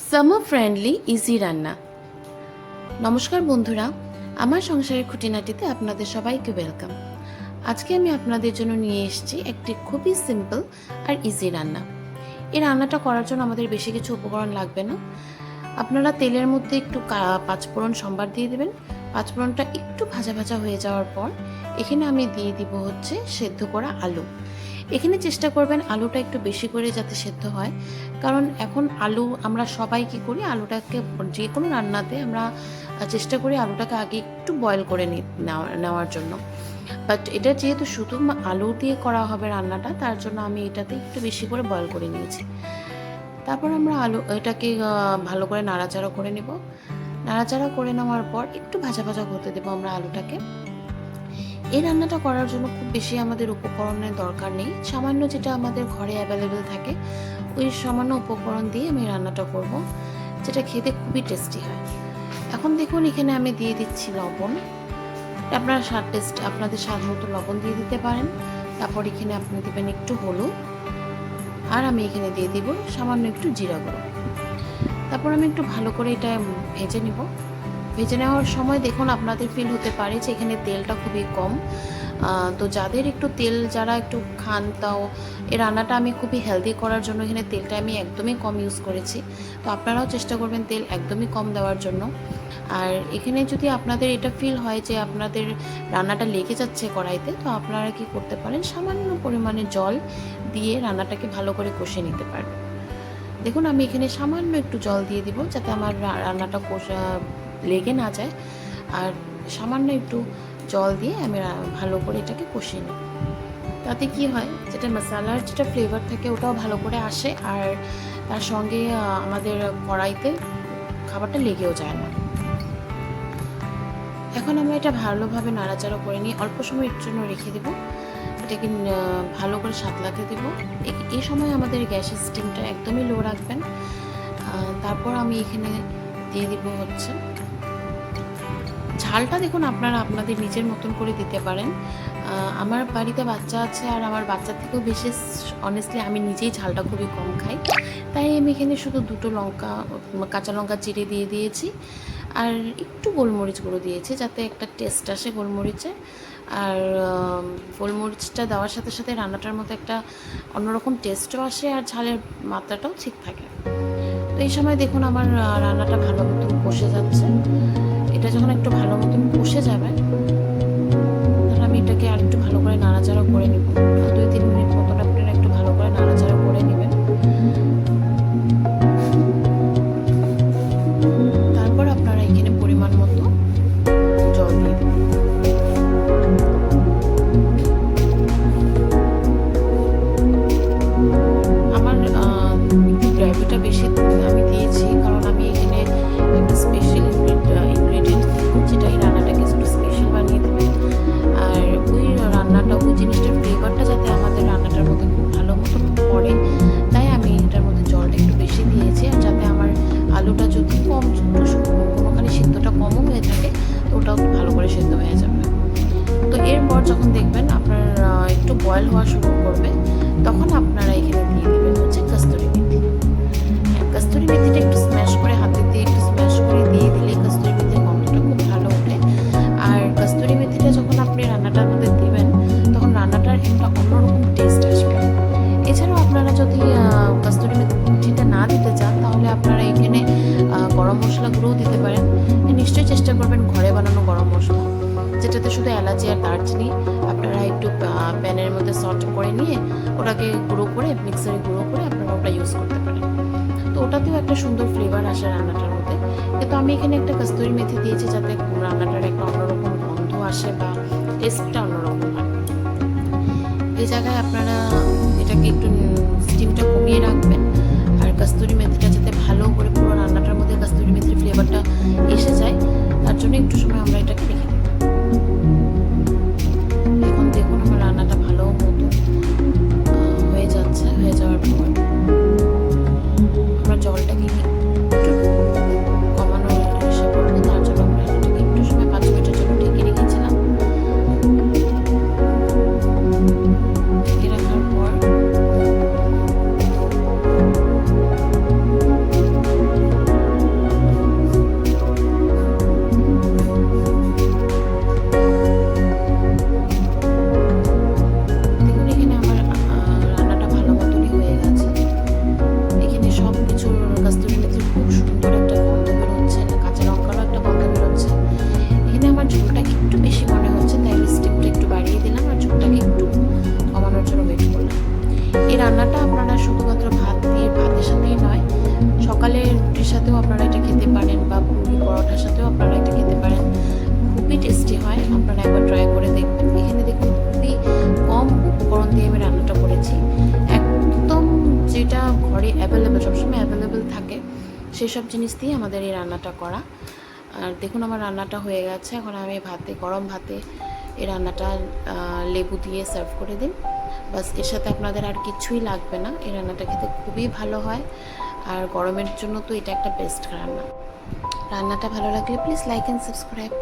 Summer friendly easy রান্না। নমস্কার বন্ধুরা, আমার সংসারের খুঁটিনাটিতে আপনাদের সবাইকে ওয়েলকাম। আজকে আমি আপনাদের জন্য নিয়ে এসেছি একটি খুবই সিম্পল আর ইজি রান্না। এই রান্নাটা করার জন্য আমাদের বেশি কিছু উপকরণ লাগবে না। আপনারা তেলের মধ্যে একটু পাঁচফোড়ন সম্বার দিয়ে দেবেন। পাঁচফোড়নটা একটু ভাজা ভাজা হয়ে যাওয়ার পর এখানে আমি দিয়ে দিব হচ্ছে সেদ্ধ করা আলু। এখানে চেষ্টা করবেন আলুটা একটু বেশি করে যাতে সেদ্ধ হয়, কারণ এখন আলু আমরা সবাই কী করি, আলুটাকে যে কোনো রান্নাতে আমরা চেষ্টা করি আলুটাকে আগে একটু বয়েল করে নেওয়ার জন্য। বাট এটা যেহেতু শুধু আলু দিয়ে করা হবে রান্নাটা, তার জন্য আমি এটাতে একটু বেশি করে বয়েল করে নিয়েছি। তারপর আমরা এটাকে ভালো করে নাড়াচাড়া করে নেব। নাড়াচাড়া করে নেওয়ার পর একটু ভাজা ভাজা হতে দেবো আমরা আলুটাকে। এই রান্নাটা করার জন্য খুব বেশি আমাদের উপকরণের দরকার নেই, সামান্য যেটা আমাদের ঘরে অ্যাভেলেবেল থাকে ওই সামান্য উপকরণ দিয়ে আমি রান্নাটা করব, যেটা খেতে খুবই টেস্টি হয়। এখন দেখুন এখানে আমি দিয়ে দিচ্ছি লবণ। আপনারা আপনাদের স্বাদ মতো লবণ দিয়ে দিতে পারেন। তারপর এখানে আপনি দেবেন একটু হলুদ, আর আমি এখানে দিয়ে দিব সামান্য একটু জিরা গুঁড়ো। তারপর আমি একটু ভালো করে এটা ভেজে নেব। ভেজে নেওয়ার সময় দেখুন আপনাদের ফিল হতে পারে যে এখানে তেলটা খুবই কম। তো যাদের একটু তেল যারা একটু খান, তাও এই রান্নাটা আমি খুবই হেলদি করার জন্য এখানে তেলটা আমি একদমই কম ইউজ করেছি। তো আপনারাও চেষ্টা করবেন তেল একদমই কম দেওয়ার জন্য। আর এখানে যদি আপনাদের এটা ফিল হয় যে আপনাদের রান্নাটা লেগে যাচ্ছে কড়াইতে, তো আপনারা কি করতে পারেন, সামান্য পরিমাণে জল দিয়ে রান্নাটাকে ভালো করে কষে নিতে পারবেন। দেখুন আমি এখানে সামান্য একটু জল দিয়ে দিব যাতে আমার রান্নাটা লেগে না যায়। আর সামান্য একটু জল দিয়ে আমি ভালো করে এটাকে কষিয়ে নিই। তাতে কি হয়, যেটা মশলার যেটা ফ্লেভার থাকে ওটাও ভালো করে আসে, আর তার সঙ্গে আমাদের কড়াইতে খাবারটা লেগেও যায় না। এখন আমরা এটা ভালোভাবে নাড়াচাড়া করে নিয়ে অল্প সময়ের জন্য রেখে দেবো। এটাকে ভালো করে সাঁতলাতে দেব। এই সময় আমাদের গ্যাসের স্টিমটা একদমই লো রাখবেন। তারপর আমি এখানে দিয়ে দিব হচ্ছে ঝালটা। দেখুন আপনারা আপনাদের নিজের মতন করে দিতে পারেন। আমার বাড়িতে বাচ্চা আছে, আর আমার বাচ্চার থেকেও বেশি অনেস্টলি আমি নিজেই ঝালটা খুবই কম খাই, তাই আমি এখানে শুধু দুটো কাঁচা লঙ্কা চিড়ে দিয়ে দিয়েছি, আর একটু গোলমরিচ গুঁড়ো দিয়েছি যাতে একটা টেস্ট আসে গোলমরিচে। আর গোলমরিচটা দেওয়ার সাথে সাথে রান্নাটার মধ্যে একটা অন্যরকম টেস্টও আসে, আর ঝালের মাত্রাটাও ঠিক থাকে। তো এই সময় দেখুন আমার রান্নাটা ভালো মতন কষে যাচ্ছে। এটা যখন একটু ভালো মতন কষে যাবে, তাহলে আমি এটাকে আর একটু ভালো করে নাড়াচাড়া করে নেব। 2-3 মিনিট মতন আপনারা একটু ভালো করে নাড়াচাড়া করে নেবেন। তারপর আপনারা এখানে পরিমাণ মতো জল দিয়ে দেবেন। আমার একটু গ্রেভিটা বেশি আমি দিয়েছি, কারণ আমি এখানে একটা স্পেশাল ইনগ্রেডিয়েন্ট যেটা এই রান্নাটাকে একটু স্পেশাল বানিয়ে দেবে। আর ওই রান্নাটা, ওই জিনিসটার ফ্লেভারটা যাতে আমাদের রান্নাটার মধ্যে খুব ভালো মতো পড়ে, তাই আমি এটার মধ্যে জলটা একটু বেশি দিয়েছি। আর যাতে আমার আলুটা যদি কোনোখানে সিদ্ধটা কমও হয়ে থাকে, তো ওটাও ভালো করে সিদ্ধ হয়ে যাবে। তো এরপর যখন দেখবেন আপনার একটু বয়েল হওয়া শুরু করবে, তখন আপনারা এখানে দিয়ে দেবেন হচ্ছে কস্তুরি মেথি। হ্যাঁ, কস্তুরি মেথিটা একটু স্ম্যাশ করে হাতে দিয়ে একটু স্ম্যাশ করে দিয়ে দিলে কস্তুরি মেথির গন্ধটা খুব ভালো ওঠে। আর কস্তুরি মেথিটা যখন আপনি রান্নাটার মধ্যে দেবেন, তখন রান্নাটার একটা অন্যরকম টেস্ট আসবে। এছাড়াও আপনারা যদি কস্তুরি মেথিটা না দিতে চান, তাহলে আপনারা এখানে গরম মশলা গুঁড়োও দিতে পারেন। নিশ্চয়ই চেষ্টা করবেন ঘরে বানানো গরম মশলা, যেটাতে শুধু এলাচি আর দারচিনি আপনারা একটু প্যানের মধ্যে সল্ট করে নিয়ে ওটাকে গুঁড়ো করে, মিক্সারে গুঁড়ো করে আপনারা ওটা ইউজ করতে পারেন। তো ওটাতেও একটা সুন্দর ফ্লেভার আসে রান্নাটার মধ্যে। কিন্তু আমি এখানে একটা কস্তুরি মেথি দিয়েছি যাতে রান্নাটার একটা অন্যরকম গন্ধ আসে বা টেস্টটা অন্যরকম হয়। এই জায়গায় আপনারা এটাকে একটু স্টিমটা কমিয়ে রাখবেন, আর কস্তুরি মেথিটা যাতে ভালো করে পুরো রান্নাটার মধ্যে কস্তুরি মেথির ফ্লেভারটা এসে যায়, তার জন্য একটু সময় আমরা এটাকে রেখে দেব। এখন দেখুন আমার রান্নাটা ভালো মতো হয়ে যাচ্ছে। হয়ে যাওয়ার পর আমরা জলটাকে একটু কমানো এসে পড়বো, তার জন্য আমরা এটাকে একটু সময় 5 মিনিটের জন্য ঢেকে রেখেছিলাম। ঢেকে রাখার পর সাথেও আপনারা এটা খেতে পারেন বা পুরি পরোটার সাথেও আপনারা এটা খেতে পারেন। খুবই টেস্টি হয়, আপনারা একবার ট্রাই করে দেখবেন। এখানে দেখুন খুবই কম উপকরণ দিয়ে আমি রান্নাটা করেছি, একদম যেটা ঘরে অ্যাভেলেবেল, সবসময় অ্যাভেলেবেল থাকে সেসব জিনিস দিয়ে আমাদের এই রান্নাটা করা। আর দেখুন আমার রান্নাটা হয়ে গেছে। এখন আমি ভাতে, গরম ভাতে এই রান্নাটা লেবু দিয়ে সার্ভ করে দিন। বাস, এর সাথে আপনাদের আর কিছুই লাগবে না। এই রান্নাটা খেতে খুবই ভালো হয়, আর গরমের জন্য তো এটা একটা বেস্ট রান্না। রান্নাটা ভালো লাগলে প্লিজ লাইক অ্যান্ড সাবস্ক্রাইব।